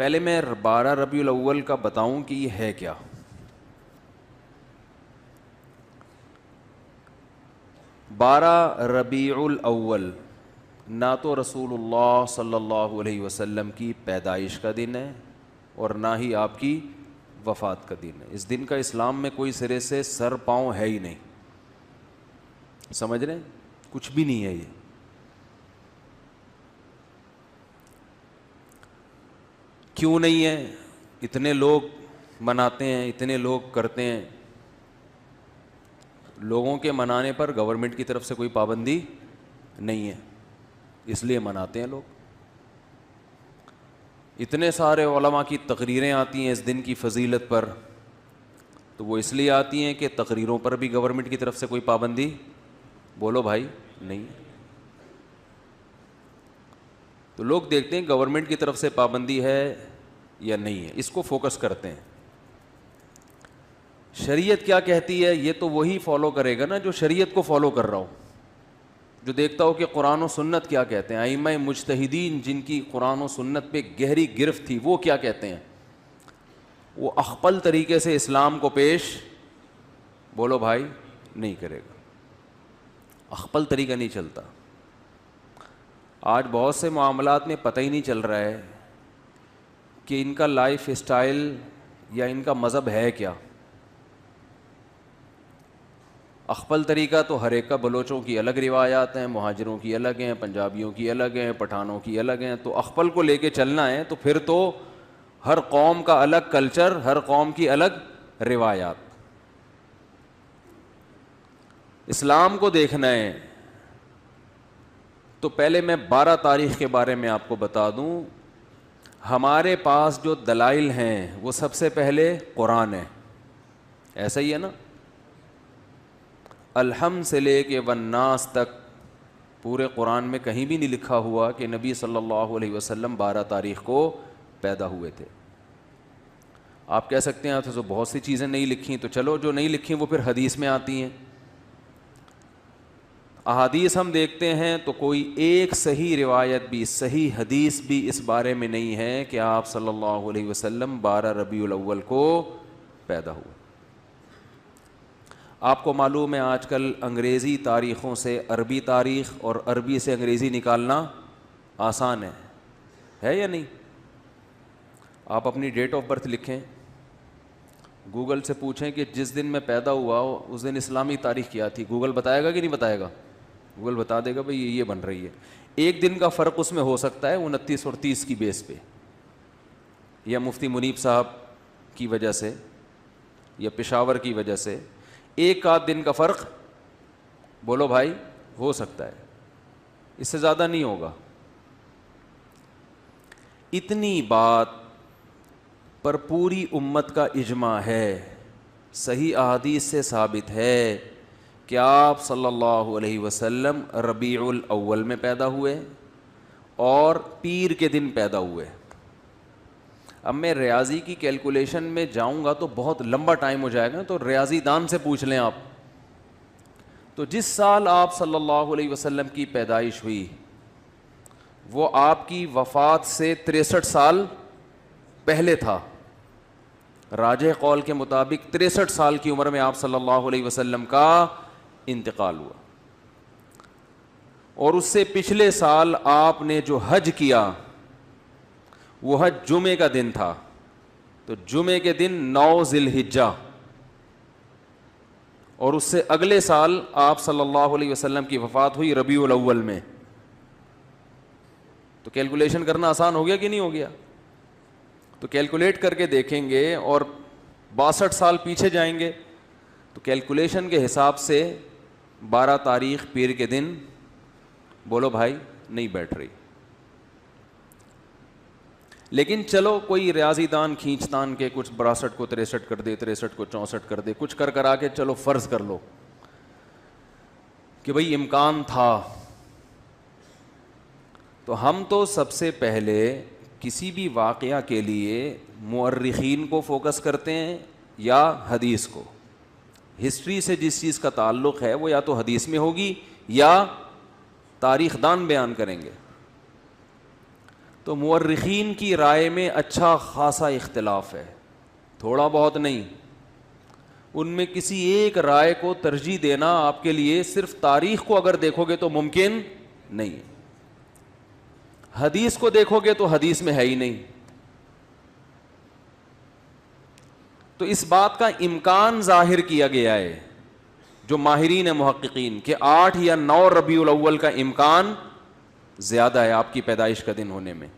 پہلے میں 12 ربیع الاول کا بتاؤں کہ یہ ہے کیا. 12 ربیع الاول نہ تو رسول اللہ صلی اللہ علیہ وسلم کی پیدائش کا دن ہے اور نہ ہی آپ کی وفات کا دن ہے. اس دن کا اسلام میں کوئی سرے سے سر پاؤں ہے ہی نہیں. سمجھ رہے ہیں؟ کچھ بھی نہیں ہے. یہ کیوں نہیں ہے؟ اتنے لوگ مناتے ہیں, اتنے لوگ کرتے ہیں. لوگوں کے منانے پر گورنمنٹ کی طرف سے کوئی پابندی نہیں ہے, اس لیے مناتے ہیں لوگ. اتنے سارے علماء کی تقریریں آتی ہیں اس دن کی فضیلت پر, تو وہ اس لیے آتی ہیں کہ تقریروں پر بھی گورنمنٹ کی طرف سے کوئی پابندی, بولو بھائی, نہیں. تو لوگ دیکھتے ہیں گورنمنٹ کی طرف سے پابندی ہے یا نہیں ہے, اس کو فوکس کرتے ہیں. شریعت کیا کہتی ہے یہ تو وہی فالو کرے گا نا جو شریعت کو فالو کر رہا ہو, جو دیکھتا ہو کہ قرآن و سنت کیا کہتے ہیں. ائمہ مجتہدین جن کی قرآن و سنت پہ گہری گرفت تھی وہ کیا کہتے ہیں, وہ اخپل طریقے سے اسلام کو پیش, بولو بھائی, نہیں کرے گا. اخپل طریقہ نہیں چلتا. آج بہت سے معاملات میں پتہ ہی نہیں چل رہا ہے کہ ان کا لائف اسٹائل یا ان کا مذہب ہے کیا. اخپل طریقہ تو ہر ایک کا, بلوچوں کی الگ روایات ہیں, مہاجروں کی الگ ہیں, پنجابیوں کی الگ ہیں, پٹھانوں کی الگ ہیں. تو اخپل کو لے کے چلنا ہے تو پھر تو ہر قوم کا الگ کلچر, ہر قوم کی الگ روایات. اسلام کو دیکھنا ہے تو پہلے میں 12 تاریخ کے بارے میں آپ کو بتا دوں. ہمارے پاس جو دلائل ہیں وہ سب سے پہلے قرآن ہے, ایسا ہی ہے نا. الحمد سے لے کے والناس تک پورے قرآن میں کہیں بھی نہیں لکھا ہوا کہ نبی صلی اللہ علیہ وسلم 12 تاریخ کو پیدا ہوئے تھے. آپ کہہ سکتے ہیں تو بہت سی چیزیں نہیں لکھی, تو چلو جو نہیں لکھی وہ پھر حدیث میں آتی ہیں. احادیث ہم دیکھتے ہیں تو کوئی ایک صحیح روایت بھی, صحیح حدیث بھی اس بارے میں نہیں ہے کہ آپ صلی اللہ علیہ وسلم 12 ربیع الاول کو پیدا ہوئے. آپ کو معلوم ہے آج کل انگریزی تاریخوں سے عربی تاریخ اور عربی سے انگریزی نکالنا آسان ہے یا نہیں؟ آپ اپنی ڈیٹ آف برتھ لکھیں, گوگل سے پوچھیں کہ جس دن میں پیدا ہوا ہو اس دن اسلامی تاریخ کیا تھی, گوگل بتائے گا کہ نہیں بتائے گا؟ گوگل بتا دے گا بھئی یہ بن رہی ہے. ایک دن کا فرق اس میں ہو سکتا ہے 29 اور 30 کی بیس پہ, یا مفتی منیب صاحب کی وجہ سے یا پشاور کی وجہ سے ایک آدھ دن کا فرق, بولو بھائی, ہو سکتا ہے, اس سے زیادہ نہیں ہوگا. اتنی بات پر پوری امت کا اجماع ہے, صحیح احادیث سے ثابت ہے کہ آپ صلی اللہ علیہ وسلم ربیع الاول میں پیدا ہوئے اور پیر کے دن پیدا ہوئے. اب میں ریاضی کی کیلکولیشن میں جاؤں گا تو بہت لمبا ٹائم ہو جائے گا, تو ریاضی دان سے پوچھ لیں آپ. تو جس سال آپ صلی اللہ علیہ وسلم کی پیدائش ہوئی وہ آپ کی وفات سے 63 سال پہلے تھا. راجح قول کے مطابق 63 سال کی عمر میں آپ صلی اللہ علیہ وسلم کا انتقال ہوا. اور اس سے پچھلے سال آپ نے جو حج کیا وہ حج جمعے کا دن تھا, تو جمعے کے دن 9 ذی الحجہ, اور اس سے اگلے سال آپ صلی اللہ علیہ وسلم کی وفات ہوئی ربیع الاول میں. تو کیلکولیشن کرنا آسان ہو گیا کہ نہیں ہو گیا؟ تو کیلکولیٹ کر کے دیکھیں گے اور 62 سال پیچھے جائیں گے تو کیلکولیشن کے حساب سے 12 تاریخ پیر کے دن, بولو بھائی, نہیں بیٹھ رہی. لیکن چلو کوئی ریاضی دان کھینچ تان کے کچھ 62 کو 63 کر دے, 63 کو 64 کر دے, کچھ کر آ کے چلو فرض کر لو کہ بھئی امکان تھا. تو ہم تو سب سے پہلے کسی بھی واقعہ کے لیے مورخین کو فوکس کرتے ہیں یا حدیث کو. ہسٹری سے جس چیز کا تعلق ہے وہ یا تو حدیث میں ہوگی یا تاریخ دان بیان کریں گے. تو تو مورخین کی رائے میں اچھا خاصا اختلاف ہے، تھوڑا بہت نہیں. ان میں کسی ایک رائے کو ترجیح دینا آپ کے لیے صرف تاریخ کو اگر دیکھو گے تو ممکن نہیں ہے. حدیث کو دیکھو گے تو حدیث میں ہے ہی نہیں. تو اس بات کا امکان ظاہر کیا گیا ہے جو ماہرین محققین کہ 8 یا 9 ربیع الاول کا امکان زیادہ ہے آپ کی پیدائش کا دن ہونے میں.